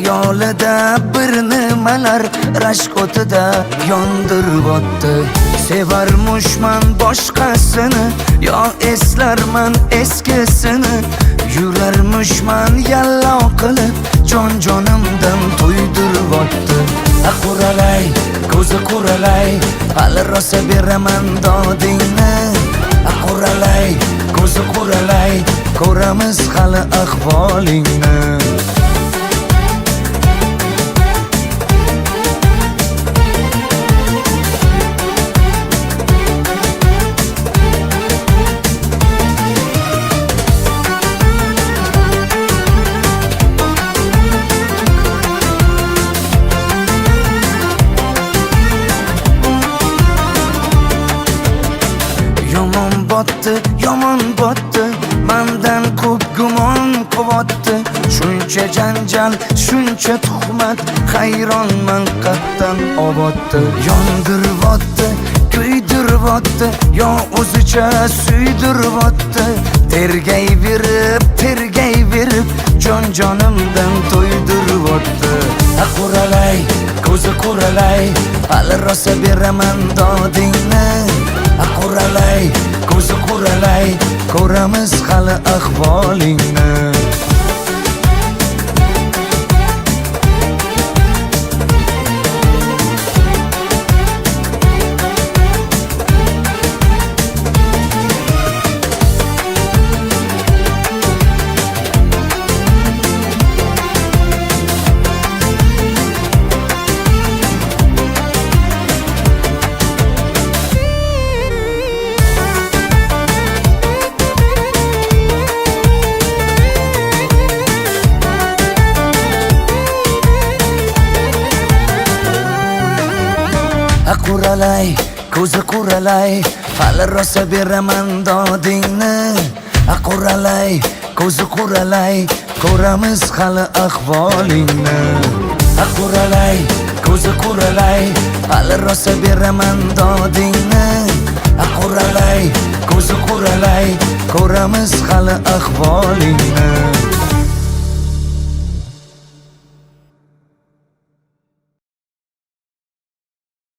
Xayolida bir nimalar rashk o'tida yondirib o'tdi. Sevarmushman boshqasini, yo eslarman eskisini. Yurarmushman yallo qilib, jon-jonimdan to'ydirib o'tdi. Quralay, ko'zi quralay, hali rosa beraman dodingni. Quralay, ko'zi quralay, ko'ramiz hali ahvolingni. Yomon botdi, mendan ko'p gumon quvotdi. Shuncha janjal, shuncha tuhmat, hayronman qatdan oboddi. Yondiribotdi, kuydiribotdi, yo o'zicha suydiribotdi. Tergayverib, jon-jonimdan to'ydiribotdi. Quralay, ko'zi quralay, hali rosa beraman dodingni. Quralay, ko'zi quralay, ko'ramiz hali ahvolingni. Quralay, ko'zi quralay, hali rosa beraman dodingni. Quralay, ko'zi quralay, ko'ramiz hali ahvolingni. Quralay, ko'zi quralay, hali rosa beraman dodingni. Quralay, ko'zi quralay, ko'ramiz hali ahvolingni.